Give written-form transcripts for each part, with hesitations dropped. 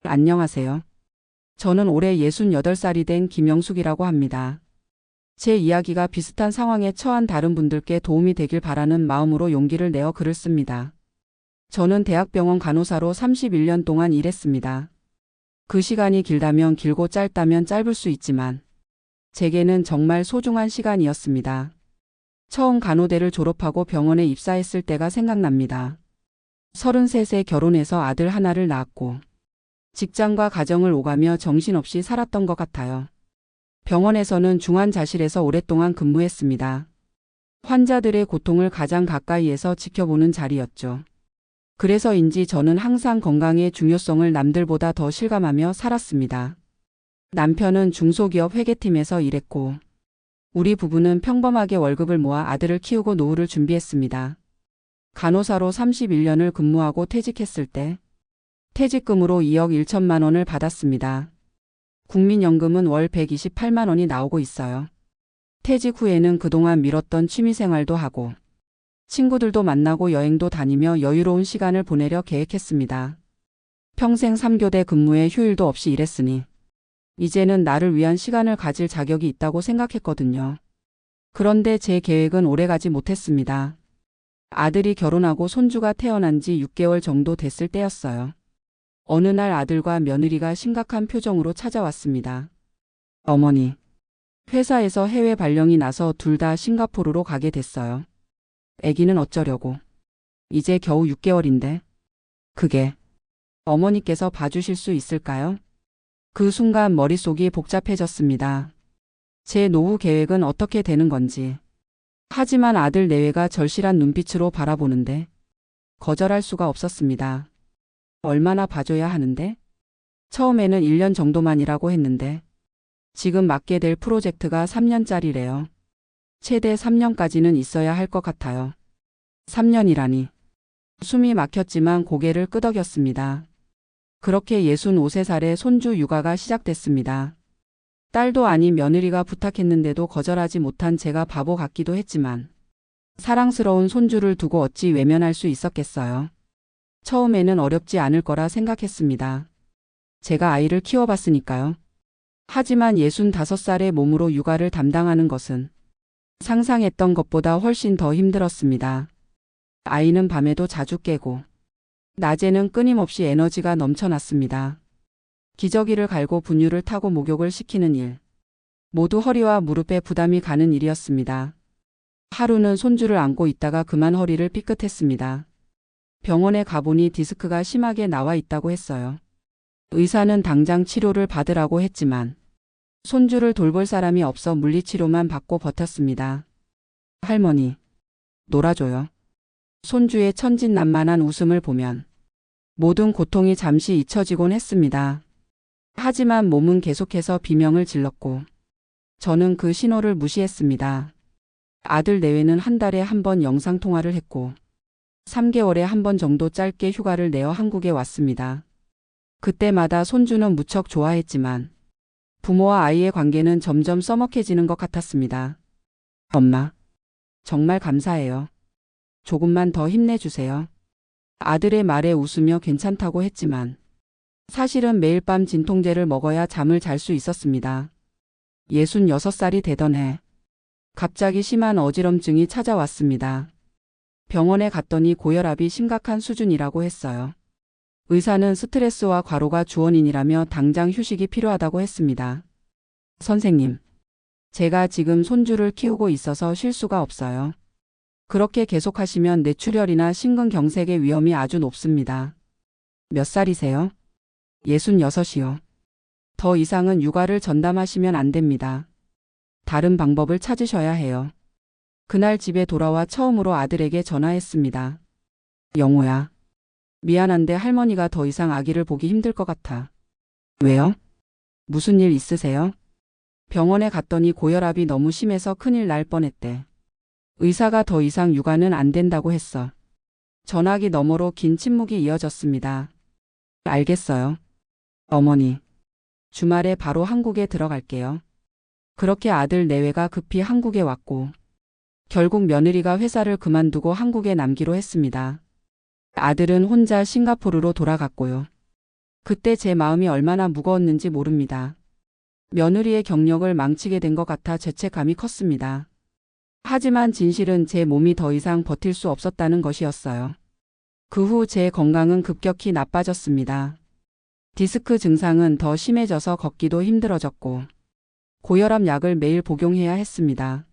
안녕하세요. 저는 올해 68살이 된 김영숙이라고 합니다. 제 이야기가 비슷한 상황에 처한 다른 분들께 도움이 되길 바라는 마음으로 용기를 내어 글을 씁니다. 저는 대학병원 간호사로 31년 동안 일했습니다. 그 시간이 길다면 길고 짧다면 짧을 수 있지만 제게는 정말 소중한 시간이었습니다. 처음 간호대를 졸업하고 병원에 입사했을 때가 생각납니다. 33세 결혼해서 아들 하나를 낳았고 직장과 가정을 오가며 정신없이 살았던 것 같아요. 병원에서는 중환자실에서 오랫동안 근무했습니다. 환자들의 고통을 가장 가까이에서 지켜보는 자리였죠. 그래서인지 저는 항상 건강의 중요성을 남들보다 더 실감하며 살았습니다. 남편은 중소기업 회계팀에서 일했고 우리 부부는 평범하게 월급을 모아 아들을 키우고 노후를 준비했습니다. 간호사로 31년을 근무하고 퇴직했을 때 퇴직금으로 2억 1천만 원을 받았습니다. 국민연금은 월 128만 원이 나오고 있어요. 퇴직 후에는 그동안 미뤘던 취미생활도 하고 친구들도 만나고 여행도 다니며 여유로운 시간을 보내려 계획했습니다. 평생 3교대 근무에 휴일도 없이 일했으니 이제는 나를 위한 시간을 가질 자격이 있다고 생각했거든요. 그런데 제 계획은 오래가지 못했습니다. 아들이 결혼하고 손주가 태어난 지 6개월 정도 됐을 때였어요. 어느 날 아들과 며느리가 심각한 표정으로 찾아왔습니다. 어머니, 회사에서 해외 발령이 나서 둘 다 싱가포르로 가게 됐어요. 아기는 어쩌려고. 이제 겨우 6개월인데. 그게 어머니께서 봐주실 수 있을까요? 그 순간 머릿속이 복잡해졌습니다. 제 노후 계획은 어떻게 되는 건지. 하지만 아들 내외가 절실한 눈빛으로 바라보는데 거절할 수가 없었습니다. 얼마나 봐줘야 하는데? 처음에는 1년 정도만이라고 했는데 지금 맡게 될 프로젝트가 3년짜리래요. 최대 3년까지는 있어야 할 것 같아요. 3년이라니. 숨이 막혔지만 고개를 끄덕였습니다. 그렇게 65세살에 손주 육아가 시작됐습니다. 딸도 아닌 며느리가 부탁했는데도 거절하지 못한 제가 바보 같기도 했지만 사랑스러운 손주를 두고 어찌 외면할 수 있었겠어요. 처음에는 어렵지 않을 거라 생각했습니다. 제가 아이를 키워봤으니까요. 하지만 65살의 몸으로 육아를 담당하는 것은 상상했던 것보다 훨씬 더 힘들었습니다. 아이는 밤에도 자주 깨고 낮에는 끊임없이 에너지가 넘쳐났습니다. 기저귀를 갈고 분유를 타고 목욕을 시키는 일. 모두 허리와 무릎에 부담이 가는 일이었습니다. 하루는 손주를 안고 있다가 그만 허리를 삐끗했습니다. 병원에 가보니 디스크가 심하게 나와 있다고 했어요. 의사는 당장 치료를 받으라고 했지만 손주를 돌볼 사람이 없어 물리치료만 받고 버텼습니다. 할머니, 놀아줘요. 손주의 천진난만한 웃음을 보면 모든 고통이 잠시 잊혀지곤 했습니다. 하지만 몸은 계속해서 비명을 질렀고 저는 그 신호를 무시했습니다. 아들 내외는 한 달에 한 번 영상통화를 했고 3개월에 한 번 정도 짧게 휴가를 내어 한국에 왔습니다. 그때마다 손주는 무척 좋아했지만 부모와 아이의 관계는 점점 써먹해지는 것 같았습니다. 엄마, 정말 감사해요. 조금만 더 힘내주세요. 아들의 말에 웃으며 괜찮다고 했지만 사실은 매일 밤 진통제를 먹어야 잠을 잘 수 있었습니다. 66살이 되던 해 갑자기 심한 어지럼증이 찾아왔습니다. 병원에 갔더니 고혈압이 심각한 수준이라고 했어요. 의사는 스트레스와 과로가 주원인이라며 당장 휴식이 필요하다고 했습니다. 선생님, 제가 지금 손주를 키우고 있어서 쉴 수가 없어요. 그렇게 계속하시면 뇌출혈이나 심근경색의 위험이 아주 높습니다. 몇 살이세요? 66이요. 더 이상은 육아를 전담하시면 안 됩니다. 다른 방법을 찾으셔야 해요. 그날 집에 돌아와 처음으로 아들에게 전화했습니다. 영호야, 미안한데 할머니가 더 이상 아기를 보기 힘들 것 같아. 왜요? 무슨 일 있으세요? 병원에 갔더니 고혈압이 너무 심해서 큰일 날 뻔했대. 의사가 더 이상 육아는 안 된다고 했어. 전화기 너머로 긴 침묵이 이어졌습니다. 알겠어요. 어머니, 주말에 바로 한국에 들어갈게요. 그렇게 아들 내외가 급히 한국에 왔고 결국 며느리가 회사를 그만두고 한국에 남기로 했습니다. 아들은 혼자 싱가포르로 돌아갔고요. 그때 제 마음이 얼마나 무거웠는지 모릅니다. 며느리의 경력을 망치게 된 것 같아 죄책감이 컸습니다. 하지만 진실은 제 몸이 더 이상 버틸 수 없었다는 것이었어요. 그 후 제 건강은 급격히 나빠졌습니다. 디스크 증상은 더 심해져서 걷기도 힘들어졌고 고혈압 약을 매일 복용해야 했습니다.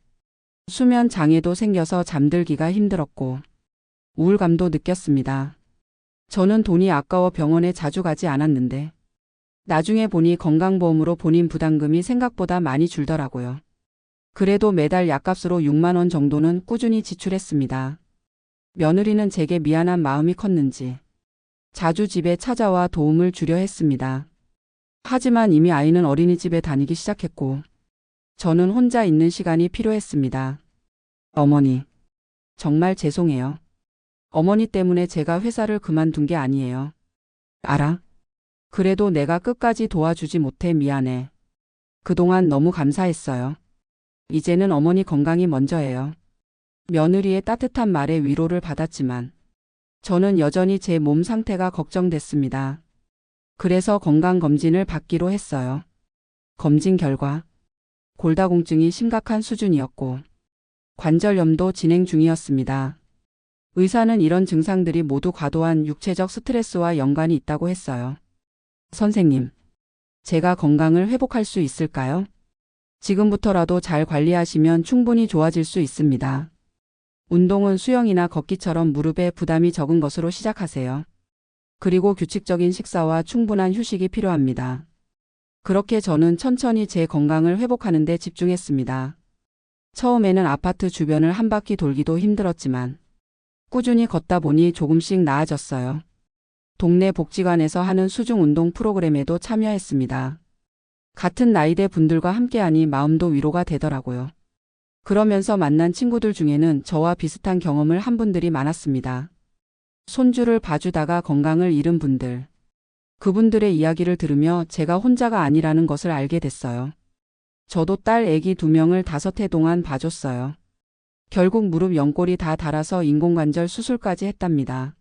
수면 장애도 생겨서 잠들기가 힘들었고 우울감도 느꼈습니다. 저는 돈이 아까워 병원에 자주 가지 않았는데 나중에 보니 건강보험으로 본인 부담금이 생각보다 많이 줄더라고요. 그래도 매달 약값으로 6만 원 정도는 꾸준히 지출했습니다. 며느리는 제게 미안한 마음이 컸는지 자주 집에 찾아와 도움을 주려 했습니다. 하지만 이미 아이는 어린이집에 다니기 시작했고 저는 혼자 있는 시간이 필요했습니다. 어머니, 정말 죄송해요. 어머니 때문에 제가 회사를 그만둔 게 아니에요. 알아? 그래도 내가 끝까지 도와주지 못해 미안해. 그동안 너무 감사했어요. 이제는 어머니 건강이 먼저예요. 며느리의 따뜻한 말에 위로를 받았지만 저는 여전히 제 몸 상태가 걱정됐습니다. 그래서 건강검진을 받기로 했어요. 검진 결과 골다공증이 심각한 수준이었고 관절염도 진행 중이었습니다. 의사는 이런 증상들이 모두 과도한 육체적 스트레스와 연관이 있다고 했어요. 선생님, 제가 건강을 회복할 수 있을까요? 지금부터라도 잘 관리하시면 충분히 좋아질 수 있습니다. 운동은 수영이나 걷기처럼 무릎에 부담이 적은 것으로 시작하세요. 그리고 규칙적인 식사와 충분한 휴식이 필요합니다. 그렇게 저는 천천히 제 건강을 회복하는 데 집중했습니다. 처음에는 아파트 주변을 한 바퀴 돌기도 힘들었지만 꾸준히 걷다 보니 조금씩 나아졌어요. 동네 복지관에서 하는 수중 운동 프로그램에도 참여했습니다. 같은 나이대 분들과 함께하니 마음도 위로가 되더라고요. 그러면서 만난 친구들 중에는 저와 비슷한 경험을 한 분들이 많았습니다. 손주를 봐주다가 건강을 잃은 분들. 그분들의 이야기를 들으며 제가 혼자가 아니라는 것을 알게 됐어요. 저도 딸 애기 2명을 5해 동안 봐줬어요. 결국 무릎 연골이 다 닳아서 인공관절 수술까지 했답니다.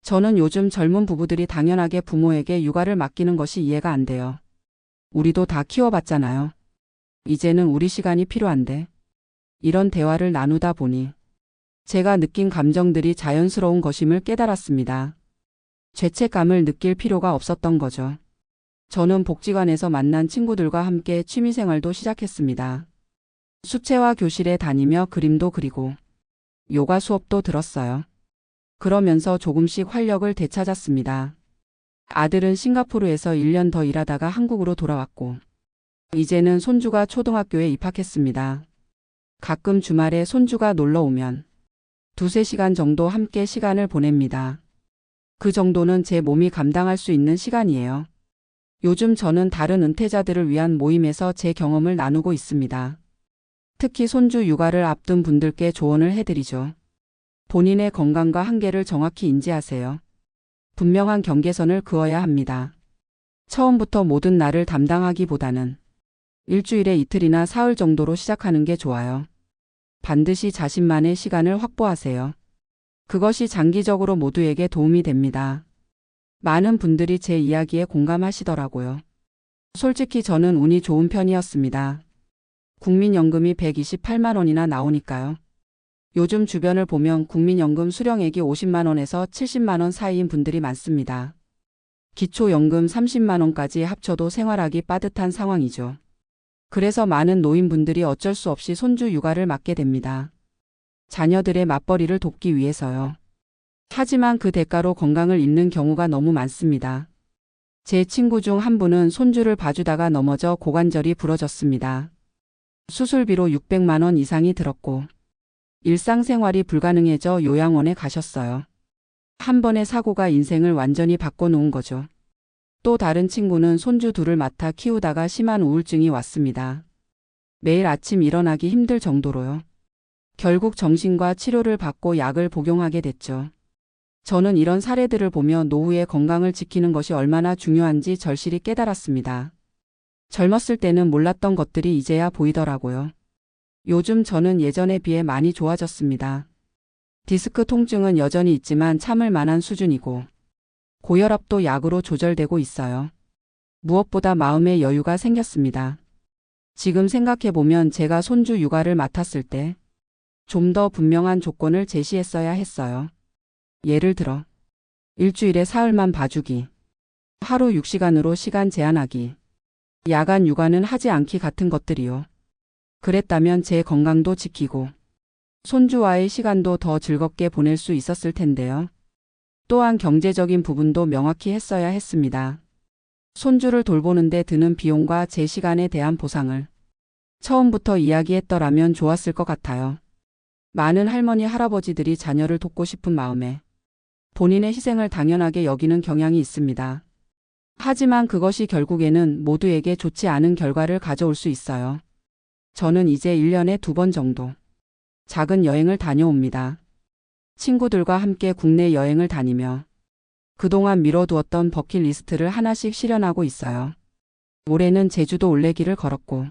저는 요즘 젊은 부부들이 당연하게 부모에게 육아를 맡기는 것이 이해가 안 돼요. 우리도 다 키워봤잖아요. 이제는 우리 시간이 필요한데. 이런 대화를 나누다 보니 제가 느낀 감정들이 자연스러운 것임을 깨달았습니다. 죄책감을 느낄 필요가 없었던 거죠. 저는 복지관에서 만난 친구들과 함께 취미생활도 시작했습니다. 수채화 교실에 다니며 그림도 그리고 요가 수업도 들었어요. 그러면서 조금씩 활력을 되찾았습니다. 아들은 싱가포르에서 1년 더 일하다가 한국으로 돌아왔고 이제는 손주가 초등학교에 입학했습니다. 가끔 주말에 손주가 놀러 오면 2~3시간 정도 함께 시간을 보냅니다. 그 정도는 제 몸이 감당할 수 있는 시간이에요. 요즘 저는 다른 은퇴자들을 위한 모임에서 제 경험을 나누고 있습니다. 특히 손주 육아를 앞둔 분들께 조언을 해드리죠. 본인의 건강과 한계를 정확히 인지하세요. 분명한 경계선을 그어야 합니다. 처음부터 모든 날을 담당하기보다는 일주일에 이틀이나 사흘 정도로 시작하는 게 좋아요. 반드시 자신만의 시간을 확보하세요. 그것이 장기적으로 모두에게 도움이 됩니다. 많은 분들이 제 이야기에 공감하시더라고요. 솔직히 저는 운이 좋은 편이었습니다. 국민연금이 128만 원이나 나오니까요. 요즘 주변을 보면 국민연금 수령액이 50만 원에서 70만 원 사이인 분들이 많습니다. 기초연금 30만 원까지 합쳐도 생활하기 빠듯한 상황이죠. 그래서 많은 노인분들이 어쩔 수 없이 손주 육아를 맡게 됩니다. 자녀들의 맞벌이를 돕기 위해서요. 하지만 그 대가로 건강을 잃는 경우가 너무 많습니다. 제 친구 중 한 분은 손주를 봐주다가 넘어져 고관절이 부러졌습니다. 수술비로 600만 원 이상이 들었고 일상생활이 불가능해져 요양원에 가셨어요. 한 번의 사고가 인생을 완전히 바꿔놓은 거죠. 또 다른 친구는 손주 둘을 맡아 키우다가 심한 우울증이 왔습니다. 매일 아침 일어나기 힘들 정도로요. 결국 정신과 치료를 받고 약을 복용하게 됐죠. 저는 이런 사례들을 보며 노후의 건강을 지키는 것이 얼마나 중요한지 절실히 깨달았습니다. 젊었을 때는 몰랐던 것들이 이제야 보이더라고요. 요즘 저는 예전에 비해 많이 좋아졌습니다. 디스크 통증은 여전히 있지만 참을 만한 수준이고 고혈압도 약으로 조절되고 있어요. 무엇보다 마음의 여유가 생겼습니다. 지금 생각해보면 제가 손주 육아를 맡았을 때 좀 더 분명한 조건을 제시했어야 했어요. 예를 들어 일주일에 사흘만 봐주기, 하루 6시간으로 시간 제한하기, 야간 육아는 하지 않기 같은 것들이요. 그랬다면 제 건강도 지키고 손주와의 시간도 더 즐겁게 보낼 수 있었을 텐데요. 또한 경제적인 부분도 명확히 했어야 했습니다. 손주를 돌보는데 드는 비용과 제 시간에 대한 보상을 처음부터 이야기했더라면 좋았을 것 같아요. 많은 할머니, 할아버지들이 자녀를 돕고 싶은 마음에 본인의 희생을 당연하게 여기는 경향이 있습니다. 하지만 그것이 결국에는 모두에게 좋지 않은 결과를 가져올 수 있어요. 저는 이제 1년에 2번 정도 작은 여행을 다녀옵니다. 친구들과 함께 국내 여행을 다니며 그동안 미뤄두었던 버킷리스트를 하나씩 실현하고 있어요. 올해는 제주도 올레길을 걸었고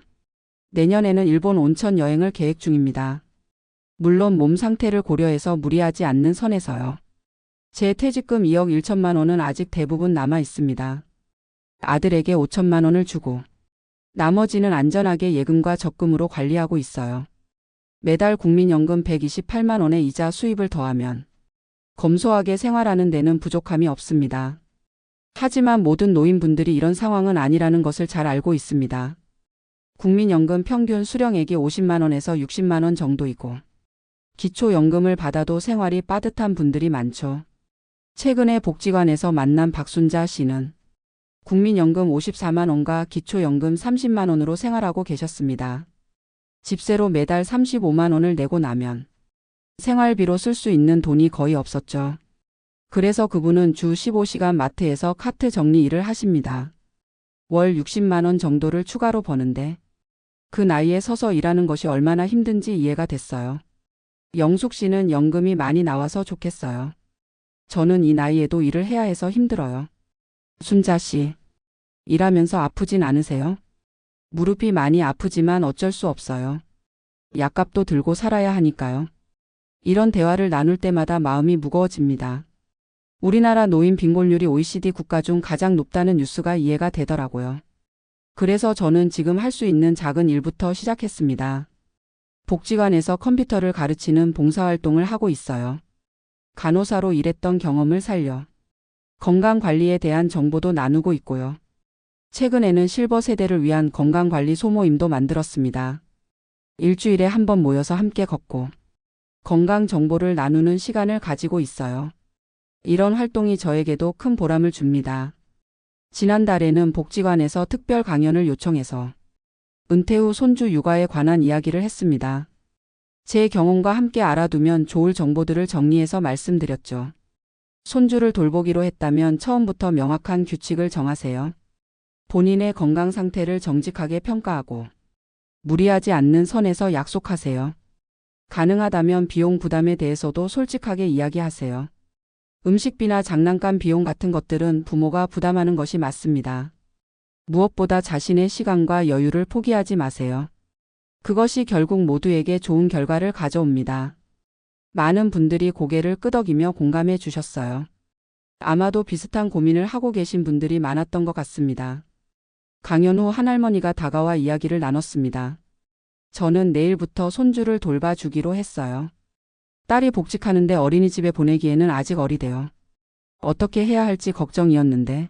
내년에는 일본 온천 여행을 계획 중입니다. 물론 몸 상태를 고려해서 무리하지 않는 선에서요. 제 퇴직금 2억 1천만 원은 아직 대부분 남아 있습니다. 아들에게 5천만 원을 주고 나머지는 안전하게 예금과 적금으로 관리하고 있어요. 매달 국민연금 128만 원의 이자 수입을 더하면 검소하게 생활하는 데는 부족함이 없습니다. 하지만 모든 노인분들이 이런 상황은 아니라는 것을 잘 알고 있습니다. 국민연금 평균 수령액이 50만 원에서 60만 원 정도이고 기초연금을 받아도 생활이 빠듯한 분들이 많죠. 최근에 복지관에서 만난 박순자 씨는 국민연금 54만 원과 기초연금 30만 원으로 생활하고 계셨습니다. 집세로 매달 35만 원을 내고 나면 생활비로 쓸 수 있는 돈이 거의 없었죠. 그래서 그분은 주 15시간 마트에서 카트 정리 일을 하십니다. 월 60만 원 정도를 추가로 버는데 그 나이에 서서 일하는 것이 얼마나 힘든지 이해가 됐어요. 영숙 씨는 연금이 많이 나와서 좋겠어요. 저는 이 나이에도 일을 해야 해서 힘들어요. 순자 씨, 일하면서 아프진 않으세요? 무릎이 많이 아프지만 어쩔 수 없어요. 약값도 들고 살아야 하니까요. 이런 대화를 나눌 때마다 마음이 무거워집니다. 우리나라 노인 빈곤율이 OECD 국가 중 가장 높다는 뉴스가 이해가 되더라고요. 그래서 저는 지금 할 수 있는 작은 일부터 시작했습니다. 복지관에서 컴퓨터를 가르치는 봉사활동을 하고 있어요. 간호사로 일했던 경험을 살려 건강관리에 대한 정보도 나누고 있고요. 최근에는 실버 세대를 위한 건강관리 소모임도 만들었습니다. 일주일에 한 번 모여서 함께 걷고 건강 정보를 나누는 시간을 가지고 있어요. 이런 활동이 저에게도 큰 보람을 줍니다. 지난달에는 복지관에서 특별 강연을 요청해서 은퇴 후 손주 육아에 관한 이야기를 했습니다. 제 경험과 함께 알아두면 좋을 정보들을 정리해서 말씀드렸죠. 손주를 돌보기로 했다면 처음부터 명확한 규칙을 정하세요. 본인의 건강 상태를 정직하게 평가하고 무리하지 않는 선에서 약속하세요. 가능하다면 비용 부담에 대해서도 솔직하게 이야기하세요. 음식비나 장난감 비용 같은 것들은 부모가 부담하는 것이 맞습니다. 무엇보다 자신의 시간과 여유를 포기하지 마세요. 그것이 결국 모두에게 좋은 결과를 가져옵니다. 많은 분들이 고개를 끄덕이며 공감해 주셨어요. 아마도 비슷한 고민을 하고 계신 분들이 많았던 것 같습니다. 강연 후 한 할머니가 다가와 이야기를 나눴습니다. 저는 내일부터 손주를 돌봐주기로 했어요. 딸이 복직하는데 어린이집에 보내기에는 아직 어리대요. 어떻게 해야 할지 걱정이었는데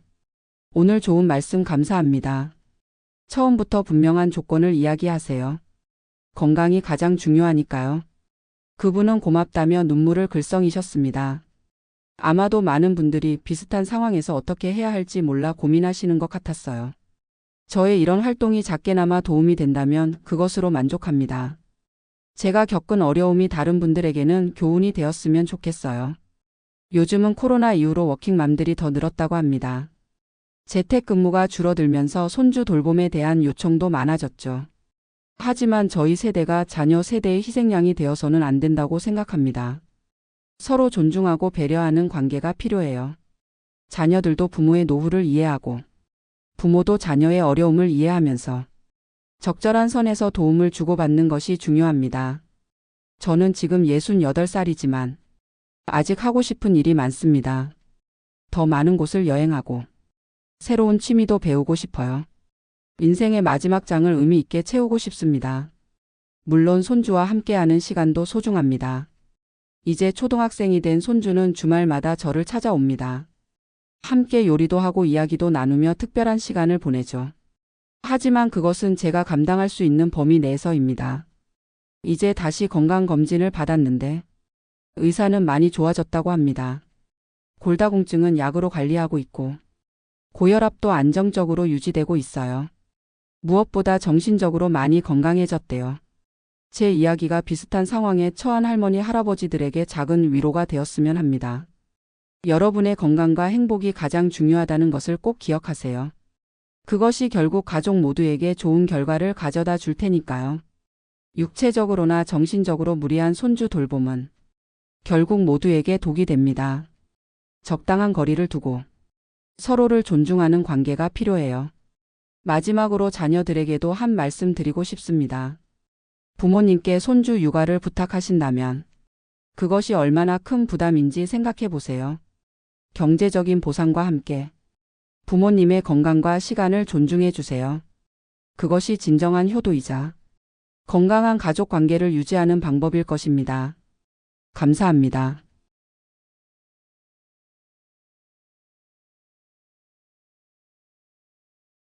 오늘 좋은 말씀 감사합니다. 처음부터 분명한 조건을 이야기하세요. 건강이 가장 중요하니까요. 그분은 고맙다며 눈물을 글썽이셨습니다. 아마도 많은 분들이 비슷한 상황에서 어떻게 해야 할지 몰라 고민하시는 것 같았어요. 저의 이런 활동이 작게나마 도움이 된다면 그것으로 만족합니다. 제가 겪은 어려움이 다른 분들에게는 교훈이 되었으면 좋겠어요. 요즘은 코로나 이후로 워킹맘들이 더 늘었다고 합니다. 재택근무가 줄어들면서 손주 돌봄에 대한 요청도 많아졌죠. 하지만 저희 세대가 자녀 세대의 희생양이 되어서는 안 된다고 생각합니다. 서로 존중하고 배려하는 관계가 필요해요. 자녀들도 부모의 노후를 이해하고 부모도 자녀의 어려움을 이해하면서 적절한 선에서 도움을 주고받는 것이 중요합니다. 저는 지금 68살이지만 아직 하고 싶은 일이 많습니다. 더 많은 곳을 여행하고 새로운 취미도 배우고 싶어요. 인생의 마지막 장을 의미 있게 채우고 싶습니다. 물론 손주와 함께하는 시간도 소중합니다. 이제 초등학생이 된 손주는 주말마다 저를 찾아옵니다. 함께 요리도 하고 이야기도 나누며 특별한 시간을 보내죠. 하지만 그것은 제가 감당할 수 있는 범위 내에서입니다. 이제 다시 건강검진을 받았는데 의사는 많이 좋아졌다고 합니다. 골다공증은 약으로 관리하고 있고 고혈압도 안정적으로 유지되고 있어요. 무엇보다 정신적으로 많이 건강해졌대요. 제 이야기가 비슷한 상황에 처한 할머니, 할아버지들에게 작은 위로가 되었으면 합니다. 여러분의 건강과 행복이 가장 중요하다는 것을 꼭 기억하세요. 그것이 결국 가족 모두에게 좋은 결과를 가져다 줄 테니까요. 육체적으로나 정신적으로 무리한 손주 돌봄은 결국 모두에게 독이 됩니다. 적당한 거리를 두고 서로를 존중하는 관계가 필요해요. 마지막으로 자녀들에게도 한 말씀 드리고 싶습니다. 부모님께 손주 육아를 부탁하신다면 그것이 얼마나 큰 부담인지 생각해 보세요. 경제적인 보상과 함께 부모님의 건강과 시간을 존중해 주세요. 그것이 진정한 효도이자 건강한 가족 관계를 유지하는 방법일 것입니다. 감사합니다.